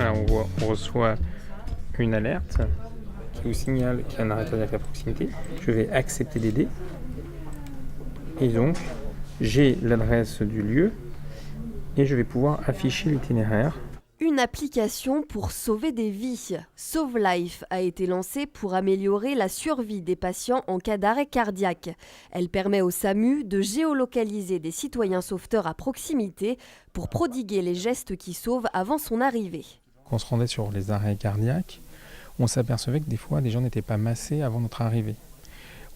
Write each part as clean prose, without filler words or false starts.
Là, on reçoit une alerte qui vous signale qu'il y a un arrêt cardiaque à proximité. Je vais accepter d'aider. Et donc, j'ai l'adresse du lieu et je vais pouvoir afficher l'itinéraire. Une application pour sauver des vies. Sauve Life a été lancée pour améliorer la survie des patients en cas d'arrêt cardiaque. Elle permet au SAMU de géolocaliser des citoyens sauveteurs à proximité pour prodiguer les gestes qui sauvent avant son arrivée. Quand on se rendait sur les arrêts cardiaques, on s'apercevait que des fois, des gens n'étaient pas massés avant notre arrivée.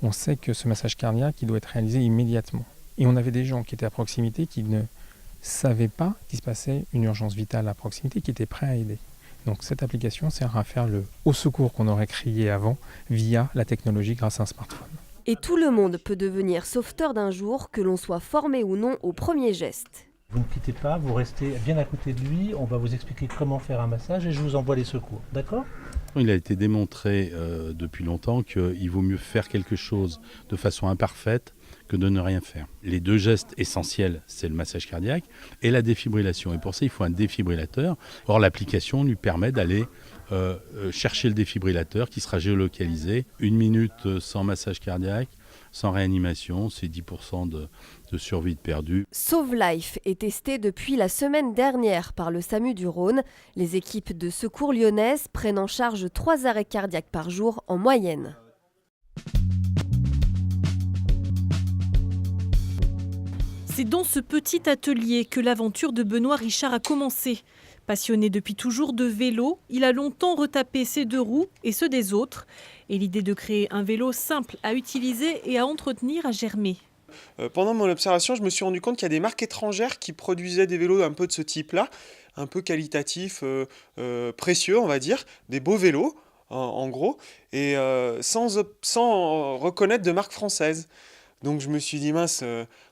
On sait que ce massage cardiaque, il doit être réalisé immédiatement. Et on avait des gens qui étaient à proximité qui ne savaient pas qu'il se passait une urgence vitale à proximité, qui étaient prêts à aider. Donc cette application sert à faire le haut secours qu'on aurait crié avant via la technologie grâce à un smartphone. Et tout le monde peut devenir sauveteur d'un jour, que l'on soit formé ou non au premier geste. Vous ne quittez pas, vous restez bien à côté de lui, on va vous expliquer comment faire un massage et je vous envoie les secours, d'accord ? Il a été démontré depuis longtemps qu'il vaut mieux faire quelque chose de façon imparfaite que de ne rien faire. Les deux gestes essentiels, c'est le massage cardiaque et la défibrillation. Et pour ça, il faut un défibrillateur. Or, l'application lui permet d'aller chercher le défibrillateur qui sera géolocalisé. 1 minute sans massage cardiaque, sans réanimation, c'est 10% de survie de perdu. Sauve Life est testé depuis la semaine dernière par le SAMU du Rhône. Les équipes de secours lyonnaises prennent en charge 3 arrêts cardiaques par jour en moyenne. C'est dans ce petit atelier que l'aventure de Benoît Richard a commencé. Passionné depuis toujours de vélo, il a longtemps retapé ses 2 roues et ceux des autres. Et l'idée de créer un vélo simple à utiliser et à entretenir a germé. Pendant mon observation, je me suis rendu compte qu'il y a des marques étrangères qui produisaient des vélos un peu de ce type-là, un peu qualitatifs, précieux, on va dire, des beaux vélos, en gros, et sans reconnaître de marque française. Donc je me suis dit, mince,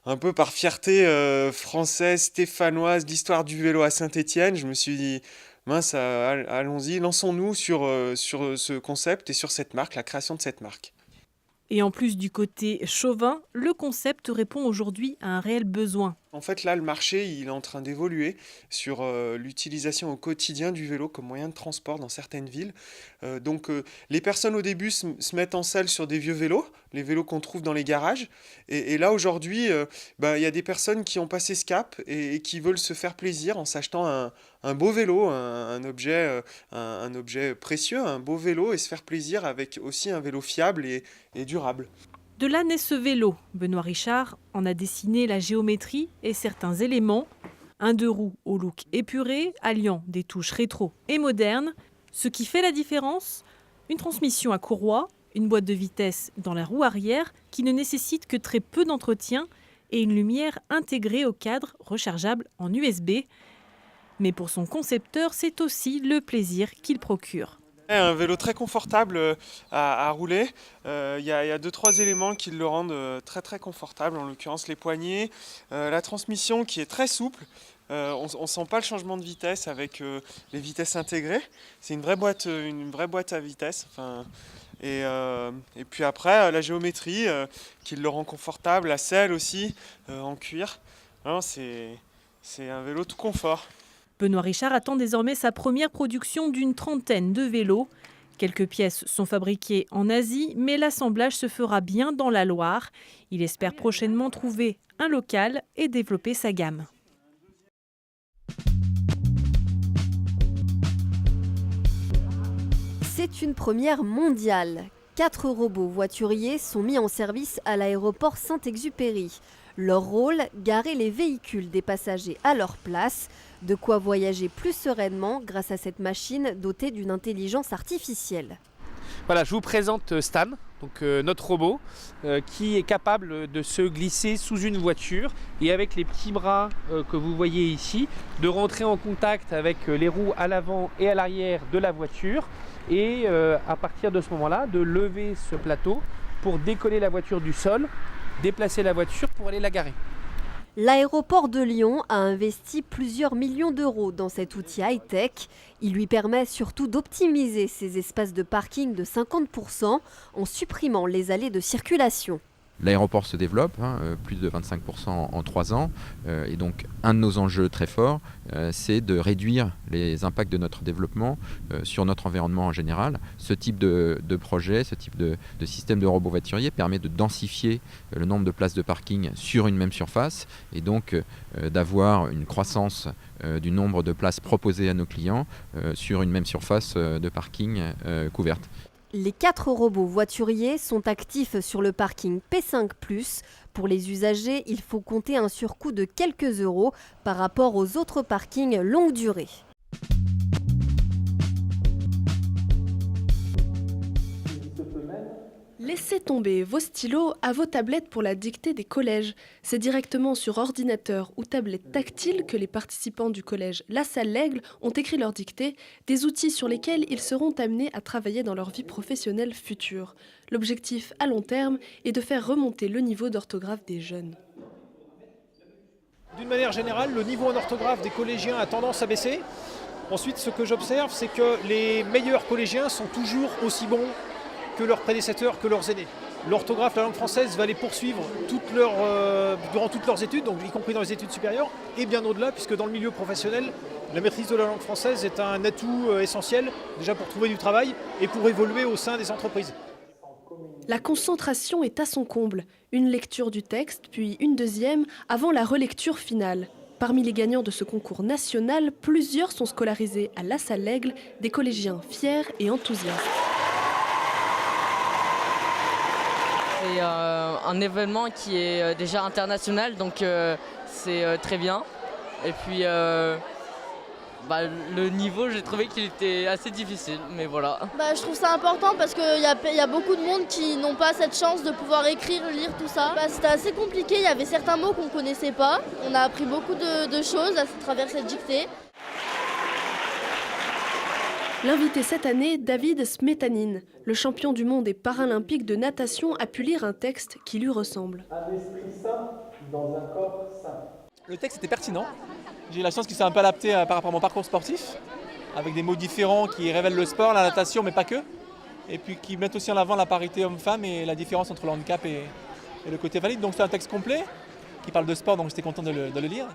un peu par fierté française, stéphanoise, d'histoire du vélo à Saint-Étienne, je me suis dit, mince, allons-y, lançons-nous sur ce concept et sur cette marque, la création de cette marque. Et en plus du côté chauvin, le concept répond aujourd'hui à un réel besoin. En fait, là, le marché, il est en train d'évoluer sur l'utilisation au quotidien du vélo comme moyen de transport dans certaines villes. Donc, les personnes, au début, se mettent en selle sur des vieux vélos, les vélos qu'on trouve dans les garages. Et là, aujourd'hui, il y a des personnes qui ont passé ce cap et qui veulent se faire plaisir en s'achetant un beau vélo, un objet précieux, un beau vélo, et se faire plaisir avec aussi un vélo fiable et durable. De là naît ce vélo. Benoît Richard en a dessiné la géométrie et certains éléments. Un 2 roues au look épuré, alliant des touches rétro et modernes. Ce qui fait la différence, une transmission à courroie, une boîte de vitesse dans la roue arrière qui ne nécessite que très peu d'entretien et une lumière intégrée au cadre rechargeable en USB. Mais pour son concepteur, c'est aussi le plaisir qu'il procure. Un vélo très confortable à rouler. Il y a 2-3 éléments qui le rendent très très confortable, en l'occurrence les poignées, la transmission qui est très souple. On ne sent pas le changement de vitesse avec les vitesses intégrées. C'est une vraie boîte à vitesse. Et puis après, la géométrie qui le rend confortable, la selle aussi, en cuir. Non, c'est un vélo tout confort. Benoît Richard attend désormais sa première production d'une 30aine de vélos. Quelques pièces sont fabriquées en Asie, mais l'assemblage se fera bien dans la Loire. Il espère prochainement trouver un local et développer sa gamme. C'est une première mondiale. 4 robots voituriers sont mis en service à l'aéroport Saint-Exupéry. Leur rôle, garer les véhicules des passagers à leur place. De quoi voyager plus sereinement grâce à cette machine dotée d'une intelligence artificielle. Voilà, je vous présente Stan, donc notre robot, qui est capable de se glisser sous une voiture et avec les petits bras que vous voyez ici, de rentrer en contact avec les roues à l'avant et à l'arrière de la voiture et à partir de ce moment-là, de lever ce plateau pour décoller la voiture du sol, déplacer la voiture pour aller la garer. L'aéroport de Lyon a investi plusieurs millions d'euros dans cet outil high-tech. Il lui permet surtout d'optimiser ses espaces de parking de 50% en supprimant les allées de circulation. L'aéroport se développe, plus de 25% en 3 ans, et donc un de nos enjeux très forts, c'est de réduire les impacts de notre développement sur notre environnement en général. Ce type de projet, ce type de système de robots voituriers permet de densifier le nombre de places de parking sur une même surface, et donc d'avoir une croissance du nombre de places proposées à nos clients sur une même surface de parking couverte. Les 4 robots voituriers sont actifs sur le parking P5+. Pour les usagers, il faut compter un surcoût de quelques euros par rapport aux autres parkings longue durée. Laissez tomber vos stylos à vos tablettes pour la dictée des collèges. C'est directement sur ordinateur ou tablette tactile que les participants du collège La Salle-l'Aigle ont écrit leur dictée, des outils sur lesquels ils seront amenés à travailler dans leur vie professionnelle future. L'objectif à long terme est de faire remonter le niveau d'orthographe des jeunes. D'une manière générale, le niveau en orthographe des collégiens a tendance à baisser. Ensuite, ce que j'observe, c'est que les meilleurs collégiens sont toujours aussi bons que leurs prédécesseurs, que leurs aînés. L'orthographe, la langue française va les poursuivre durant toutes leurs études, donc y compris dans les études supérieures, et bien au-delà, puisque dans le milieu professionnel, la maîtrise de la langue française est un atout essentiel, déjà pour trouver du travail et pour évoluer au sein des entreprises. La concentration est à son comble. Une lecture du texte, puis une deuxième, avant la relecture finale. Parmi les gagnants de ce concours national, plusieurs sont scolarisés à La Salle-l'Aigle, des collégiens fiers et enthousiastes. C'est un événement qui est déjà international, donc c'est très bien. Et puis le niveau, j'ai trouvé qu'il était assez difficile, mais voilà. Je trouve ça important parce qu'il y a beaucoup de monde qui n'ont pas cette chance de pouvoir écrire, lire, tout ça. C'était assez compliqué, il y avait certains mots qu'on ne connaissait pas. On a appris beaucoup de choses à travers cette dictée. L'invité cette année, David Smetanin, le champion du monde et paralympique de natation, a pu lire un texte qui lui ressemble. Un esprit sain dans un corps sain. Le texte était pertinent. J'ai eu la chance qu'il soit un peu adapté par rapport à mon parcours sportif, avec des mots différents qui révèlent le sport, la natation, mais pas que. Et puis qui mettent aussi en avant la parité homme-femme et la différence entre le handicap et le côté valide. Donc c'est un texte complet qui parle de sport, donc j'étais content de le lire.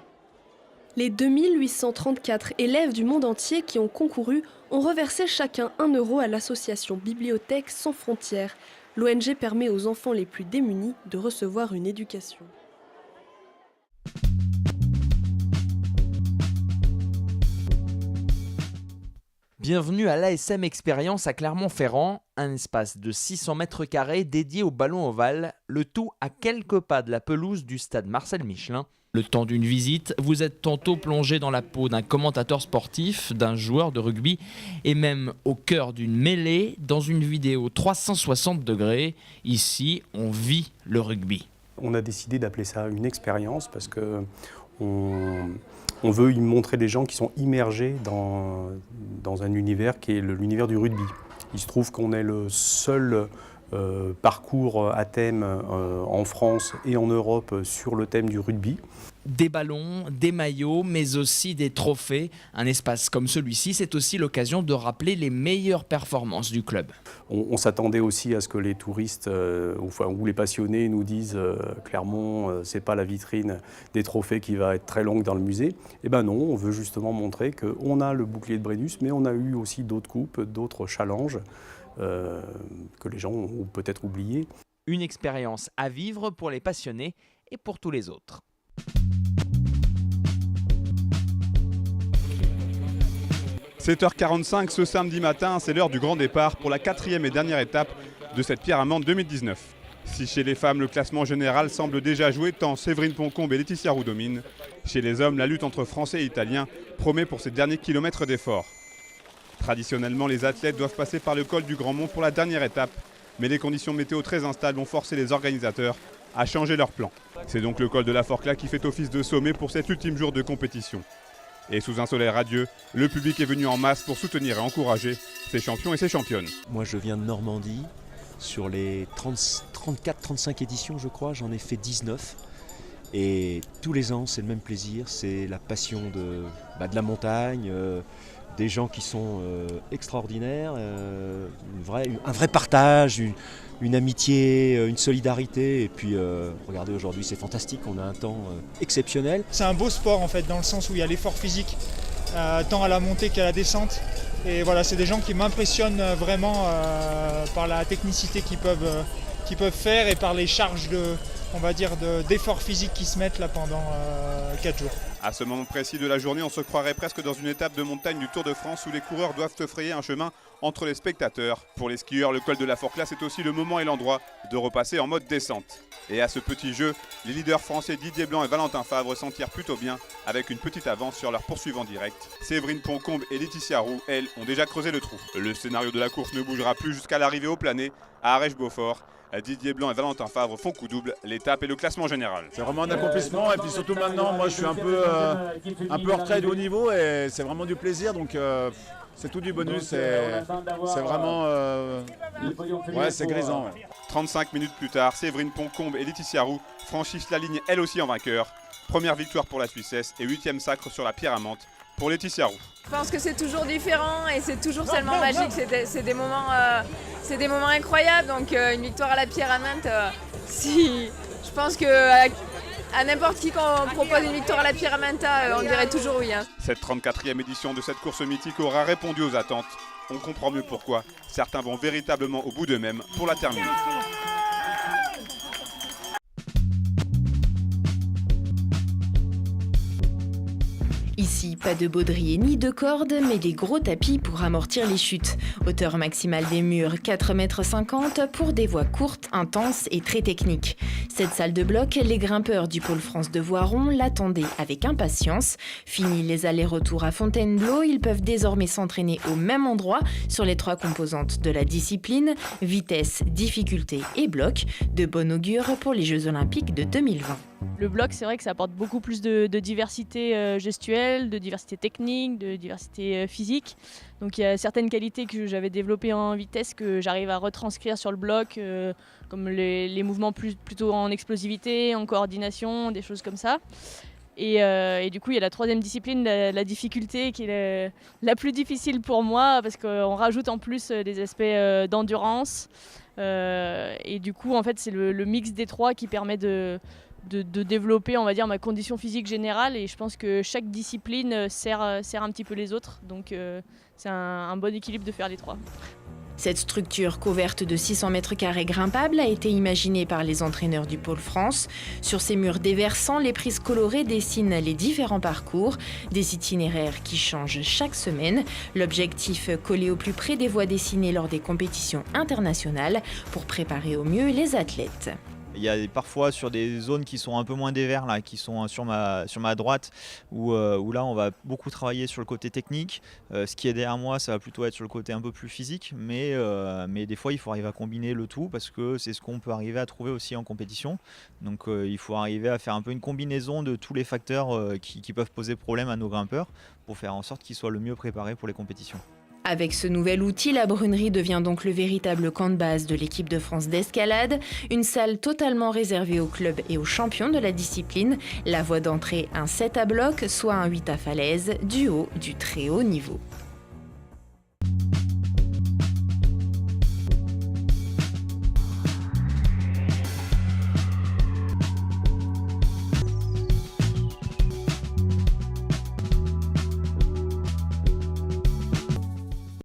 Les 2834 élèves du monde entier qui ont concouru ont reversé chacun 1 euro à l'association Bibliothèques sans frontières. L'ONG permet aux enfants les plus démunis de recevoir une éducation. Bienvenue à l'ASM Expérience à Clermont-Ferrand, un espace de 600 mètres carrés dédié au ballon ovale, le tout à quelques pas de la pelouse du stade Marcel Michelin. Le temps d'une visite, vous êtes tantôt plongé dans la peau d'un commentateur sportif, d'un joueur de rugby et même au cœur d'une mêlée dans une vidéo 360 degrés. Ici, on vit le rugby. On a décidé d'appeler ça une expérience parce que on veut y montrer des gens qui sont immergés dans un univers qui est l'univers du rugby. Il se trouve qu'on est le seul parcours à thème en France et en Europe sur le thème du rugby. Des ballons, des maillots, mais aussi des trophées. Un espace comme celui-ci, c'est aussi l'occasion de rappeler les meilleures performances du club. On s'attendait aussi à ce que les touristes ou les passionnés nous disent Clermont, c'est pas la vitrine des trophées qui va être très longue dans le musée. Eh ben non, on veut justement montrer qu'on a le bouclier de Brennus, mais on a eu aussi d'autres coupes, d'autres challenges que les gens ont peut-être oubliés. Une expérience à vivre pour les passionnés et pour tous les autres. « 7h45 ce samedi matin, c'est l'heure du grand départ pour la 4e et dernière étape de cette Pierre Amande 2019. Si chez les femmes, le classement général semble déjà joué tant Séverine Poncombe et Laetitia Roux dominent, chez les hommes, la lutte entre Français et Italiens promet pour ces derniers kilomètres d'effort. Traditionnellement, les athlètes doivent passer par le col du Grand Mont pour la dernière étape, mais les conditions météo très instables ont forcé les organisateurs à changer leur plan. C'est donc le col de la Forclaz qui fait office de sommet pour cet ultime jour de compétition. Et sous un soleil radieux, le public est venu en masse pour soutenir et encourager ses champions et ses championnes. Moi je viens de Normandie, sur les 34-35 éditions je crois, j'en ai fait 19. Et tous les ans c'est le même plaisir, c'est la passion de la montagne, des gens qui sont extraordinaires, un vrai partage, une amitié, une solidarité. Et puis regardez, aujourd'hui c'est fantastique, on a un temps exceptionnel. C'est un beau sport en fait, dans le sens où il y a l'effort physique, tant à la montée qu'à la descente. Et voilà, c'est des gens qui m'impressionnent vraiment par la technicité qu'ils peuvent faire et par les charges d'effort physique qui se mettent là pendant 4 jours. À ce moment précis de la journée, on se croirait presque dans une étape de montagne du Tour de France où les coureurs doivent se frayer un chemin entre les spectateurs. Pour les skieurs, le col de la Forclaz est aussi le moment et l'endroit de repasser en mode descente. Et à ce petit jeu, les leaders français Didier Blanc et Valentin Favre s'en tirent plutôt bien avec une petite avance sur leurs poursuivants directs. Séverine Poncombe et Laetitia Roux, elles, ont déjà creusé le trou. Le scénario de la course ne bougera plus jusqu'à l'arrivée au Plané, à Arèche-Beaufort. Didier Blanc et Valentin Favre font coup double, l'étape et le classement général. C'est vraiment un accomplissement et puis surtout maintenant, moi je suis un peu hors retrait de haut niveau et c'est vraiment du plaisir, donc c'est tout du bonus, c'est vraiment c'est grisant. Ouais. 35 minutes plus tard, Séverine Poncombe et Laetitia Roux franchissent la ligne elles aussi en vainqueur. Première victoire pour la Suissesse et 8e sacre sur la pierre à Mantes pour Laetitia Roux. Je pense que c'est toujours différent et c'est toujours tellement magique, c'est des moments incroyables, donc une victoire à la pierre à Mantes, je pense que à n'importe qui qu'on propose une victoire à la pierre à Mantes, on dirait toujours oui. Hein. Cette 34e édition de cette course mythique aura répondu aux attentes. On comprend mieux pourquoi certains vont véritablement au bout d'eux-mêmes pour la terminer. Ici, pas de baudrier ni de corde, mais des gros tapis pour amortir les chutes. Hauteur maximale des murs, 4,50 m pour des voies courtes, intenses et très techniques. Cette salle de bloc, les grimpeurs du Pôle France de Voiron l'attendaient avec impatience. Fini les allers-retours à Fontainebleau, ils peuvent désormais s'entraîner au même endroit sur les 3 composantes de la discipline, vitesse, difficulté et bloc, de bon augure pour les Jeux Olympiques de 2020. Le bloc, c'est vrai que ça apporte beaucoup plus de diversité gestuelle, de diversité technique, de diversité physique. Donc il y a certaines qualités que j'avais développées en vitesse que j'arrive à retranscrire sur le bloc, comme les mouvements plutôt en explosivité, en coordination, des choses comme ça. Et du coup, il y a la 3e discipline, la difficulté, qui est la plus difficile pour moi, parce qu'on rajoute en plus des aspects d'endurance. Et du coup, en fait, c'est le mix des 3 qui permet de développer, on va dire, ma condition physique générale, et je pense que chaque discipline sert un petit peu les autres, donc c'est un bon équilibre de faire les 3. Cette structure couverte de 600 m² grimpables a été imaginée par les entraîneurs du Pôle France. Sur ces murs déversants, les prises colorées dessinent les différents parcours, des itinéraires qui changent chaque semaine. L'objectif, coller au plus près des voies dessinées lors des compétitions internationales pour préparer au mieux les athlètes. Il y a parfois sur des zones qui sont un peu moins dévers, là, qui sont sur ma droite, où là on va beaucoup travailler sur le côté technique. Ce qui est derrière moi, ça va plutôt être sur le côté un peu plus physique, mais des fois il faut arriver à combiner le tout, parce que c'est ce qu'on peut arriver à trouver aussi en compétition. Donc il faut arriver à faire un peu une combinaison de tous les facteurs qui peuvent poser problème à nos grimpeurs, pour faire en sorte qu'ils soient le mieux préparés pour les compétitions. Avec ce nouvel outil, la Brunerie devient donc le véritable camp de base de l'équipe de France d'escalade, une salle totalement réservée aux clubs et aux champions de la discipline. La voie d'entrée, un 7 à bloc, soit un 8 à falaise, du haut, du très haut niveau.